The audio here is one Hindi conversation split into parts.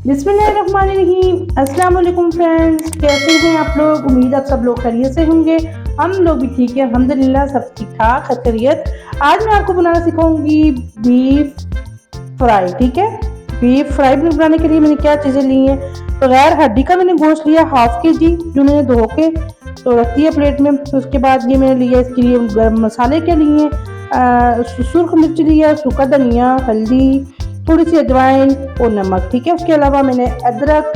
बिस्मिल्लाहिर्रहमानिर्रहीम। अस्सलाम वालेकुम फ्रेंड्स, कैसे हैं आप लोग? उम्मीद आप सब लोग खैरियत से होंगे। हम लोग भी ठीक है, अल्हम्दुलिल्लाह, सब ठीक ठाक खैरियत। आज मैं आपको बनाना सिखाऊंगी बीफ फ्राई। ठीक है, बीफ फ्राई बनाने के लिए मैंने क्या चीज़ें ली हैं। बगैर हड्डी का मैंने गोश्त लिया हाफ के जी, जो मैंने धो के तो रख दिया प्लेट में। तो उसके बाद ये मैंने लिया, इसके लिए गर्म मसाले के लिए सुर्ख मिर्च लिया, सूखा धनिया, हल्दी, थोड़ी सी अजवाइन और नमक। ठीक है, उसके अलावा मैंने अदरक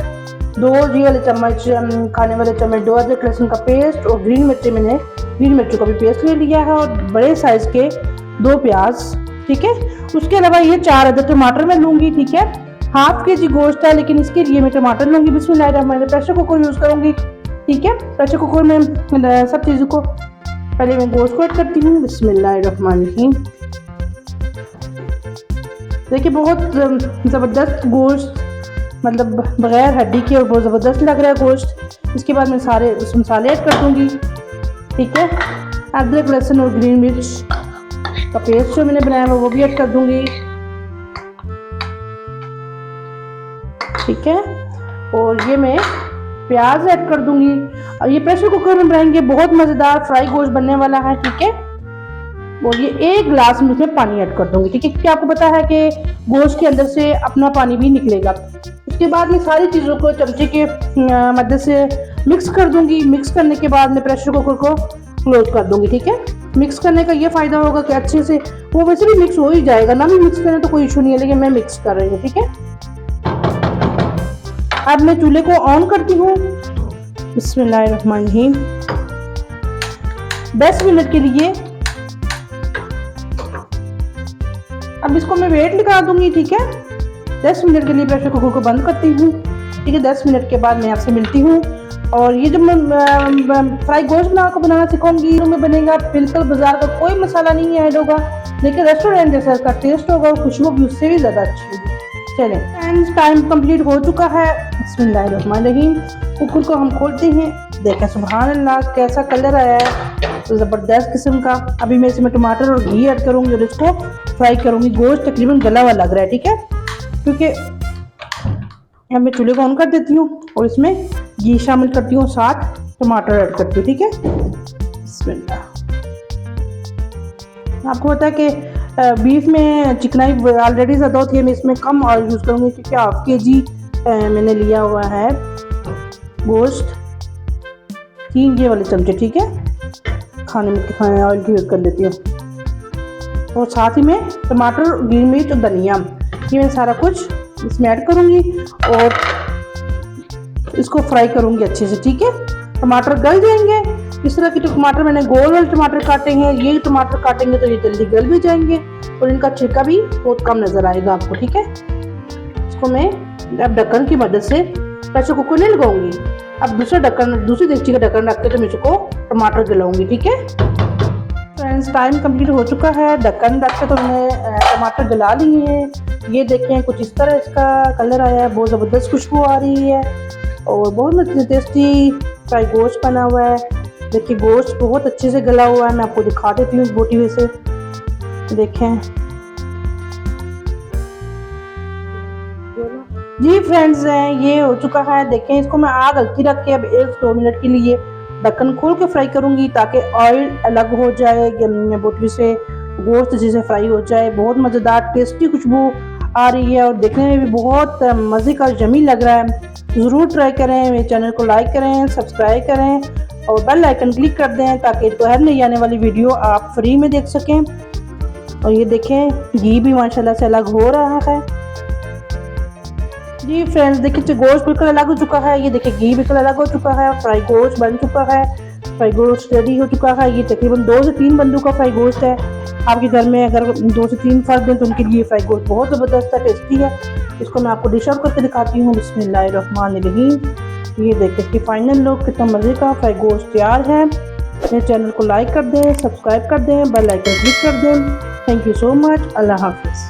2 जी वाले चम्मच, खाने वाले चम्मच 2 अदरक लहसुन का पेस्ट और ग्रीन मिर्चों का भी पेस्ट ले लिया है, और बड़े साइज के 2 प्याज। ठीक है, उसके अलावा ये 4 अदद टमाटर मैं लूँगी। ठीक है, हाफ के जी गोश्त है, लेकिन इसके लिए मैं टमाटर लूँगी। बिस्मिल्लाहिर्रहमानिर्रहीम। प्रेशर कुकर यूज़ करूँगी। ठीक है, प्रेशर कुकर में सब चीज़ों को पहले मैं गोश्त को ऐड करती हूँ। बिस्मिल्लाहिर्रहमानिर्रहीम। देखिए, बहुत ज़बरदस्त गोश्त, मतलब बग़ैर हड्डी के, और बहुत ज़बरदस्त लग रहा है गोश्त। इसके बाद मैं सारे मसाले ऐड कर दूँगी। ठीक है, अदरक लहसुन और ग्रीन मिर्च का पेस्ट जो मैंने बनाया है वो भी ऐड कर दूँगी। ठीक है, और ये मैं प्याज ऐड कर दूँगी। और ये प्रेशर कुकर में बनाएंगे, बहुत मज़ेदार फ्राई गोश्त बनने वाला है। ठीक है, और ये 1 गिलास में उसमें पानी ऐड कर दूंगी। ठीक है, क्योंकि आपको पता है कि गोश्त के अंदर से अपना पानी भी निकलेगा। उसके बाद मैं सारी चीज़ों को चमचे के मदद से मिक्स कर दूंगी। मिक्स करने के बाद मैं प्रेशर कुकर को क्लोज कर दूंगी। ठीक है, मिक्स करने का ये फ़ायदा होगा कि अच्छे से वो वैसे भी मिक्स हो ही जाएगा, ना भी मिक्स करें तो कोई इशू नहीं है, लेकिन मैं मिक्स कर रही हूँ। ठीक है, अब मैं चूल्हे को ऑन करती हूँ। बिस्मिल्लाहिर्रहमानिर्रहीम। 10 मिनट के लिए अब इसको मैं वेट लगा दूंगी। ठीक है, 10 मिनट के लिए प्रेशर कुकर को बंद करती हूँ। ठीक है, 10 मिनट के बाद मैं आपसे मिलती हूँ। और ये जब मैं फ्राई गोश्त बनाना सिखाऊंगी, में बनेगा बिल्कुल बाजार का कोई मसाला नहीं ऐड होगा, लेकिन रेस्टोरेंट जैसा इसका टेस्ट होगा और खुशबू भी उससे भी ज़्यादा अच्छी होगी। चलें फ्रेंड्स, टाइम कंप्लीट हो चुका है। बिस्मिल्लाहिर्रहमानिर्रहीम। कुकर को हम खोलते हैं। देखें, सुभान अल्लाह, कैसा कलर आया है, तो ज़बरदस्त किस्म का। अभी मैं इसमें टमाटर और घी ऐड करूँगी और इसको फ्राई करूँगी। गोश्त तकरीबन गला हुआ लग रहा है। ठीक है, क्योंकि अब मैं चूल्हे को ऑन कर देती हूँ और इसमें घी शामिल करती हूँ, साथ टमाटर ऐड करती हूँ। ठीक है, बिस्मिल्लाह। आपको पता है कि बीफ में चिकनाई ऑलरेडी ज़्यादा होती है, मैं इसमें कम ऑयल यूज़ करूँगी, क्योंकि हाफ के जी मैंने लिया हुआ है गोश्त। 3 ये वाले चमचे। ठीक है, खाने ऑयल की यूज़ कर लेती हूँ, और साथ ही में टमाटर, ग्रीन मिर्च और धनिया, ये मैं सारा कुछ इसमें ऐड करूँगी और इसको फ्राई करूँगी अच्छे से। ठीक है, टमाटर गल जाएंगे। इस तरह के टमाटर मैंने गोल वाले टमाटर काटे हैं, ये टमाटर काटेंगे तो ये जल्दी गल भी जाएंगे और इनका छिलका भी बहुत कम नज़र आएगा आपको। ठीक है, इसको मैं अब ढक्कन की मदद से प्रेशर कुकर नहीं लगाऊंगी। अब दूसरी देगची का ढक्कन रख के तो मैं इसको टमाटर गलाऊंगी। ठीक है फ्रेंड्स, टाइम कंप्लीट हो चुका है। ढक्कन रख के तो मैंने टमाटर गला लिए हैं। ये देखें, कुछ इस तरह इसका कलर आया है, बहुत ज़बरदस्त खुशबू आ रही है और बहुत टेस्टी फ्राई गोश्त बना हुआ है। देखिए, गोश्त बहुत अच्छे से गला हुआ है। मैं आपको दिखा देती हूँ इस बोटी में से। देखें जी फ्रेंड्स, ये हो चुका है। देखें, इसको मैं आग हल्की रख के अब 1-2 मिनट के लिए ढक्कन खोल के फ्राई करूंगी, ताकि ऑयल अलग हो जाए, बोटी से गोश्त अच्छे से फ्राई हो जाए। बहुत मज़ेदार टेस्टी खुशबू आ रही है और देखने में भी बहुत मज़े का यम्मी लग रहा है। ज़रूर ट्राई करें। मेरे चैनल को लाइक करें, सब्सक्राइब करें और बेल आइकन क्लिक कर दें, ताकि तो हर नई आने वाली वीडियो आप फ्री में देख सकें। और ये देखें, घी भी माशाल्लाह से अलग हो रहा है। जी फ्रेंड्स, देखिए, गोश्त बिल्कुल अलग हो चुका है। ये देखिए, घी बिल्कुल अलग हो चुका है, फ्राई गोश्त बन चुका है, फ्राई गोश्त रेडी हो चुका है। ये तकरीबन 2 से 3 बंदों का फ्राई गोश्त है। आपके घर में अगर 2 से 3 फर्द हैं तो उनके लिए फ्राई गोश्त बहुत ज़बरदस्त है, टेस्टी है। इसको मैं आपको डिश आउट करके दिखाती हूँ। बिस्मिल्लाहिर्रहमानिर्रहीम। ये देखिए कि फाइनल लुक, कितना मज़े का फ्राई गोश्त तैयार है। मेरे चैनल को लाइक कर दें, सब्सक्राइब कर दें, बेल आइकन क्लिक कर दें। Thank you so much. अल्लाह हाफिज़।